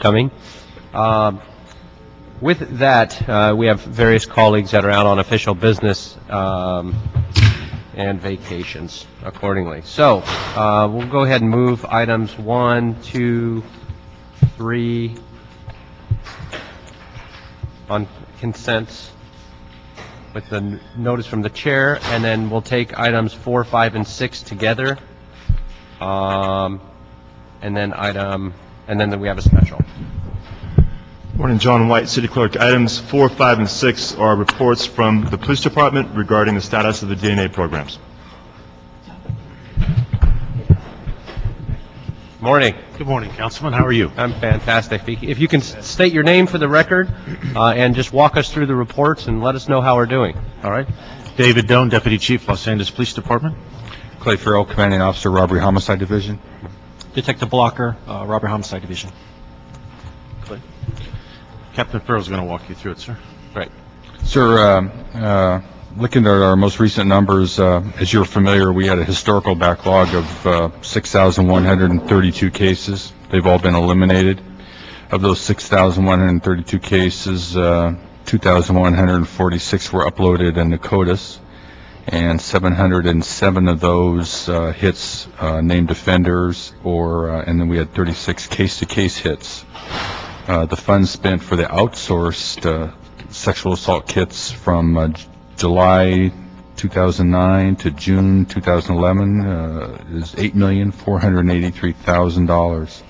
coming. With that, we have various colleagues that are out on official business and vacations accordingly. So we'll go ahead and move items 1, 2, 3 on consent with the notice from the chair, and then we'll take items 4, 5, and 6 together, and then we have a special. Morning, John White, City Clerk. Items 4, 5, and 6 are reports from the Police Department regarding the status of the DNA programs. Morning. Good morning, Councilman. How are you? I'm fantastic. If you can state your name for the record and just walk us through the reports and let us know how we're doing. All right. David Doan, Deputy Chief, Los Angeles Police Department. Clay Farrell, Commanding Officer, Robbery Homicide Division. Detective Blocker, Robbery Homicide Division. Clay. Captain Farrell's going to walk you through it, sir. Right. Sir, looking at our most recent numbers, as you're familiar, we had a historical backlog of 6,132 cases. They've all been eliminated. Of those 6,132 cases, 2,146 were uploaded in CODIS, and 707 of those hits named offenders, and then we had 36 case-to-case hits. The funds spent for the outsourced sexual assault kits from July 2009 to June 2011 is $8,483,000.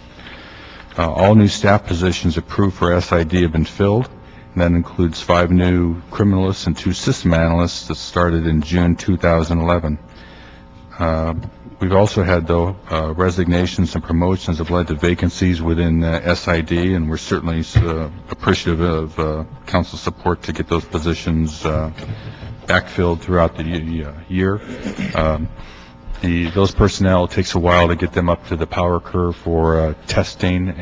All new staff positions approved for SID have been filled, and that includes 5 new criminalists and 2 system analysts that started in June 2011. We've also had, though, resignations and promotions have led to vacancies within SID, and we're certainly appreciative of council support to get those positions backfilled throughout the year. Those personnel, it takes a while to get them up to the power curve for testing,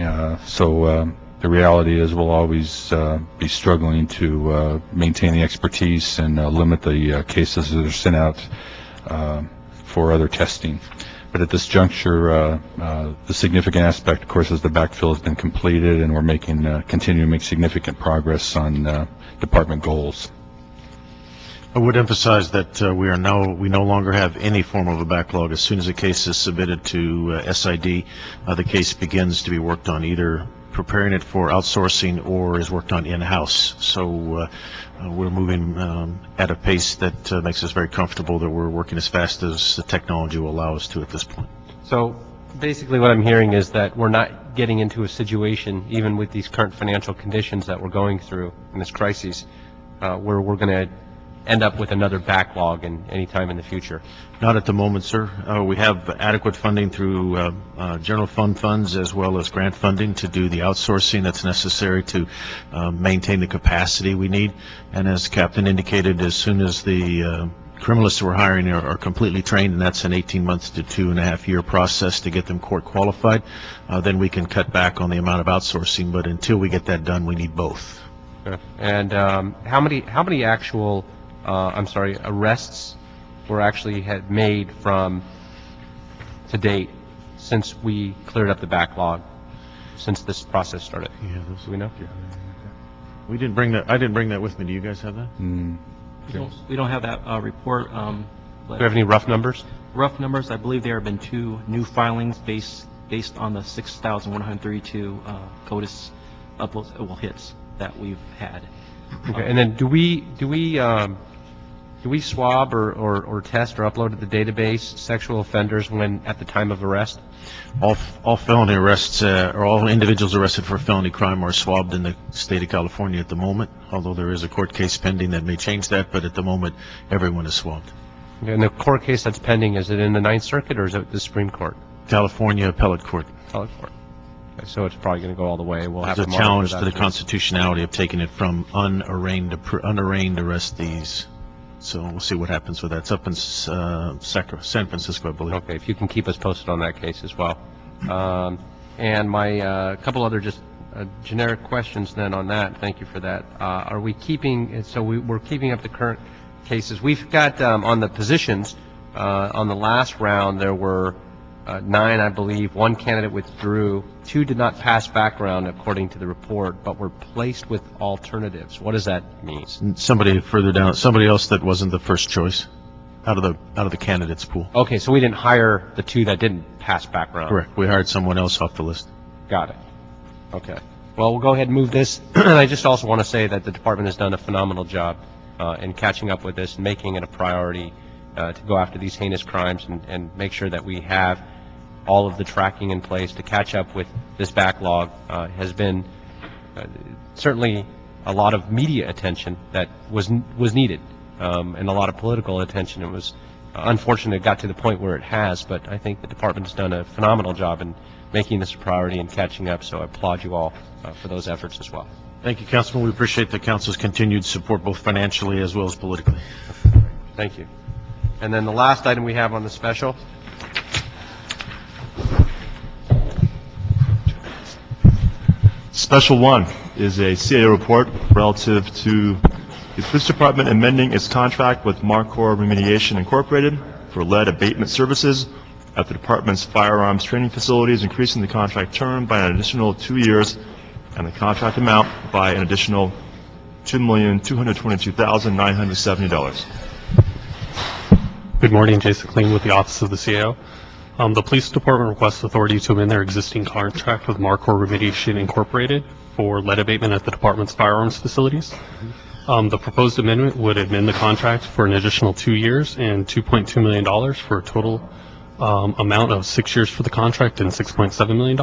so the reality is we'll always be struggling to maintain the expertise and limit the cases that are sent out for other testing. But at this juncture, the significant aspect, of course, is the backfill has been completed, and we're continuing to make significant progress on department goals. I would emphasize that we no longer have any form of a backlog. As soon as a case is submitted to SID, the case begins to be worked on, either preparing it for outsourcing or is worked on in-house. So we're moving at a pace that makes us very comfortable that we're working as fast as the technology will allow us to at this point. So basically what I'm hearing is that we're not getting into a situation, even with these current financial conditions that we're going through in this crisis, where we're going to end up with another backlog in any time in the future. Not at the moment, sir. We have adequate funding through general fund funds as well as grant funding to do the outsourcing that's necessary to maintain the capacity we need. And as Captain indicated, as soon as the criminalists we're hiring are completely trained, and that's an 18 months to 2.5 year process to get them court qualified, then we can cut back on the amount of outsourcing. But until we get that done, we need both. And how many actual arrests were actually had made from to date since we cleared up the backlog, since this process started? Yeah, do we know? We didn't bring that. I didn't bring that with me. Do you guys have that? We don't have that report. Do we have any rough numbers? Rough numbers, I believe there have been 2 new filings based on the 6,132 CODIS uploads, hits that we've had. Okay, and then do we swab or test or upload to the database sexual offenders when at the time of arrest? All felony arrests or all individuals arrested for a felony crime are swabbed in the state of California at the moment, although there is a court case pending that may change that, but at the moment everyone is swabbed. Okay, and the court case that's pending, is it in the Ninth Circuit or is it the Supreme Court? California Appellate Court. Appellate Court. Okay, so it's probably going to go all the way. We'll have There's a challenge to the constitutionality of taking it from unarraigned arrestees. So we'll see what happens with that. It's up in San Francisco, I believe. Okay, if you can keep us posted on that case as well. And my couple other just generic questions then on that. Thank you for that. Are we keeping, so we're keeping up the current cases. We've got on the positions, on the last round there were 9, I believe. 1 candidate withdrew. 2 did not pass background, according to the report, but were placed with alternatives. What does that mean? Somebody further down, somebody else that wasn't the first choice out of the candidates pool. Okay, so we didn't hire the 2 that didn't pass background. Correct. We hired someone else off the list. Got it. Okay. Well, we'll go ahead and move this. And I just also want to say that the department has done a phenomenal job in catching up with this and making it a priority to go after these heinous crimes and make sure that we have all of the tracking in place to catch up with this backlog. Has been certainly a lot of media attention that was needed, and a lot of political attention. It was unfortunate it got to the point where it has, but I think the department has done a phenomenal job in making this a priority and catching up, so I applaud you all for those efforts as well. Thank you, Councilman. We appreciate the council's continued support, both financially as well as politically. Thank you. And then the last item we have on the special. Special 1 is a CAO report relative to the Police Department amending its contract with Marcor Remediation Incorporated for lead abatement services at the department's firearms training facilities, increasing the contract term by an additional 2 years and the contract amount by an additional $2,222,970. Good morning, Jason Kling with the Office of the CAO. The Police Department requests authority to amend their existing contract with Marcor Remediation Incorporated for lead abatement at the department's firearms facilities. The proposed amendment would amend the contract for an additional 2 years and $2.2 million for a total amount of 6 years for the contract and $6.7 million.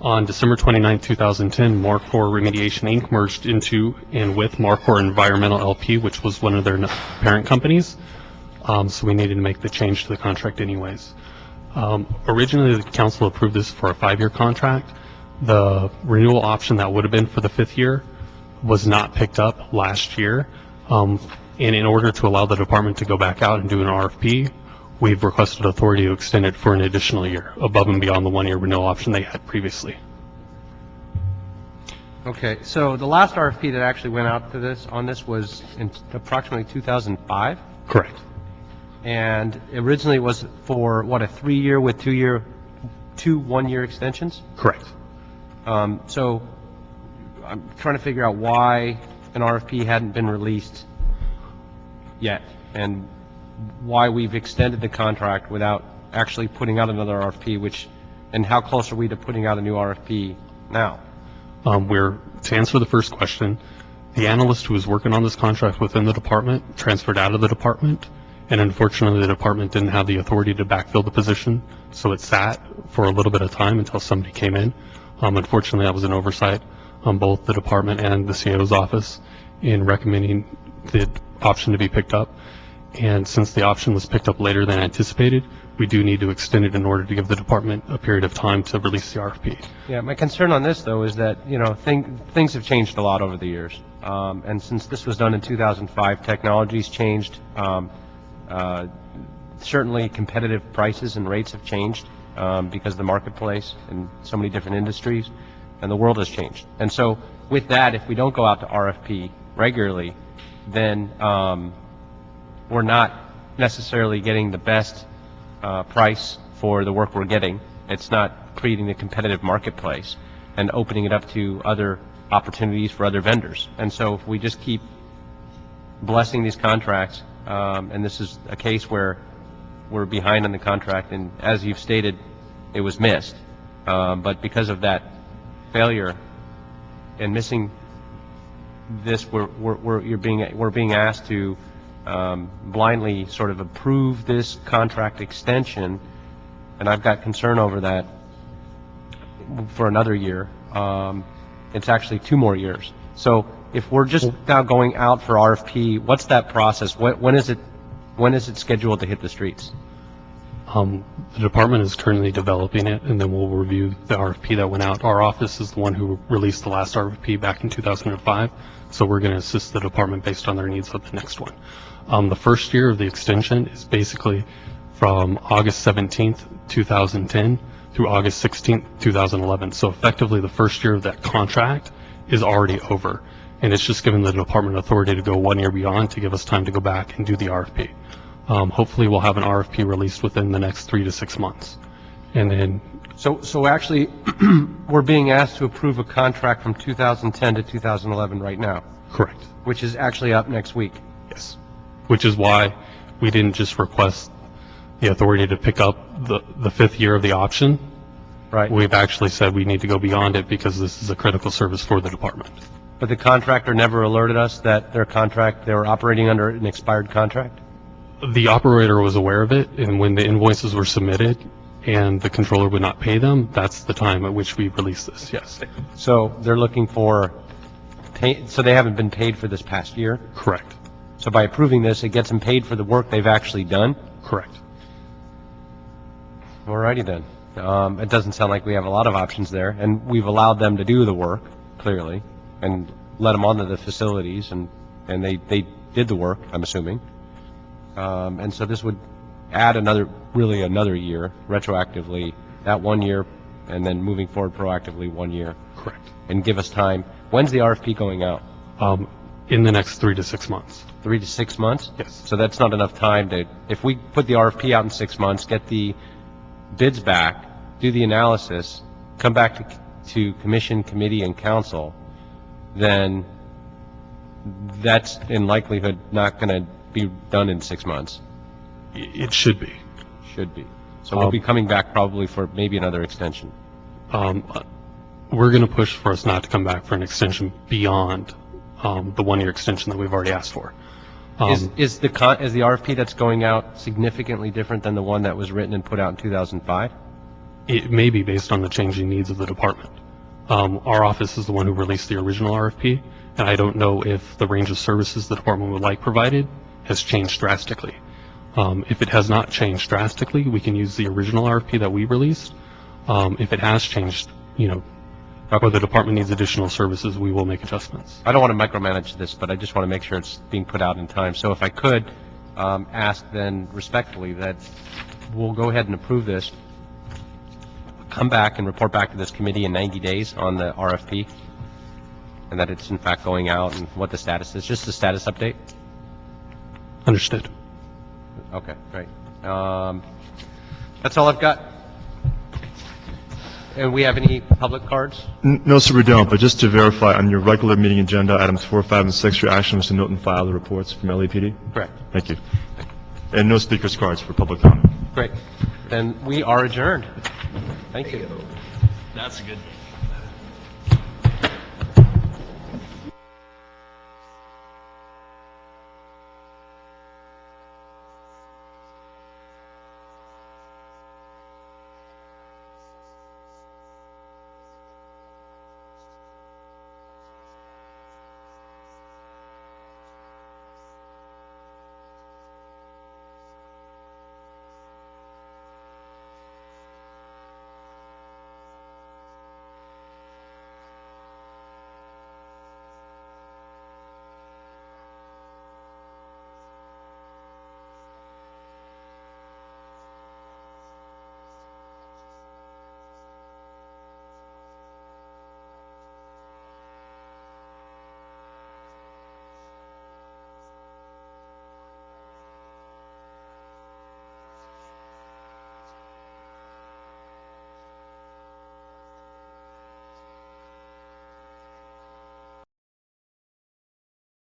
On December 29, 2010, Marcor Remediation Inc. merged into and with Marcor Environmental LP, which was one of their parent companies. So we needed to make the change to the contract anyways. Originally, the council approved this for a 5-year contract. The renewal option that would have been for the 5th year was not picked up last year. And in order to allow the department to go back out and do an RFP, we've requested authority to extend it for an additional year, above and beyond the 1-year renewal option they had previously. Okay, so the last RFP that actually went out to this was in approximately 2005, Correct. and originally it was for what, a 3-year with 2 1-year extensions. Correct. So I'm trying to figure out why an RFP hadn't been released yet, and why we've extended the contract without actually putting out another RFP, and how close are we to putting out a new RFP now? To answer the first question, the analyst who was working on this contract within the department transferred out of the department, and unfortunately the department didn't have the authority to backfill the position, so it sat for a little bit of time until somebody came in. Unfortunately, that was an oversight on both the department and the CAO's office in recommending the option to be picked up. And since the option was picked up later than anticipated, we do need to extend it in order to give the department a period of time to release the RFP. Yeah, my concern on this, though, is that, things have changed a lot over the years. And since this was done in 2005, technology's changed. Certainly competitive prices and rates have changed because of the marketplace and so many different industries, and the world has changed. And so with that, if we don't go out to RFP regularly, then we're not necessarily getting the best price for the work we're getting. It's not creating a competitive marketplace and opening it up to other opportunities for other vendors. And so if we just keep blessing these contracts, and this is a case where we're behind on the contract, and as you've stated, it was missed. But because of that failure and missing this, we're being asked to blindly sort of approve this contract extension, and I've got concern over that for another year. It's actually 2 more years. So if we're just now going out for RFP, what's that process? When is it scheduled to hit the streets? The department is currently developing it, and then we'll review the RFP that went out. Our office is the one who released the last RFP back in 2005, so we're going to assist the department based on their needs with the next one. The first year of the extension is basically from August 17th, 2010 through August 16th, 2011. So effectively the first year of that contract is already over, and it's just giving the department authority to go 1 year beyond to give us time to go back and do the RFP. Hopefully we'll have an RFP released within the next 3 to 6 months. And then, So actually, we're being asked to approve a contract from 2010 to 2011 right now, correct, which is actually up next week. yes. Which is why we didn't just request the authority to pick up the fifth year of the option. Right. We've actually said we need to go beyond it because this is a critical service for the department. But the contractor never alerted us that they were operating under an expired contract? The operator was aware of it, and when the invoices were submitted and the controller would not pay them, that's the time at which we released this, yes. So they're looking for, so they haven't been paid for this past year? Correct, So by approving this, it gets them paid for the work they've actually done? correct. All righty then. It doesn't sound like we have a lot of options there, and we've allowed them to do the work, clearly, and let them onto the facilities, and they did the work, I'm assuming. And so this would add another year, retroactively, that 1 year, and then moving forward proactively 1 year, Correct. and give us time. When's the RFP going out? In the next 3 to 6 months. 3 to 6 months? Yes. So that's not enough time to, if we put the RFP out in 6 months, get the bids back, do the analysis, come back to commission, committee, and council, then that's in likelihood not going to be done in 6 months. It should be. Should be. So we'll be coming back probably for maybe another extension. We're going to push for us not to come back for an extension beyond the 1 year extension that we've already asked for. Is the RFP that's going out significantly different than the one that was written and put out in 2005? It may be based on the changing needs of the department. Our office is the one who released the original RFP, and I don't know if the range of services the department would like provided has changed drastically. If it has not changed drastically, we can use the original RFP that we released. If it has changed, or the department needs additional services, we will make adjustments. I don't want to micromanage this, but I just want to make sure it's being put out in time. So if I could ask then respectfully that we'll go ahead and approve this, come back and report back to this committee in 90 days on the RFP, and that it's in fact going out and what the status is, just the status update? Understood. Okay, great. That's all I've got. And we have any public cards? No, sir, we don't, but just to verify, on your regular meeting agenda, items 4, 5, and 6, your action was to note and file the reports from LAPD? Correct. Thank you. And no speakers cards for public comment. Great. Then we are adjourned. Thank you. That's a good.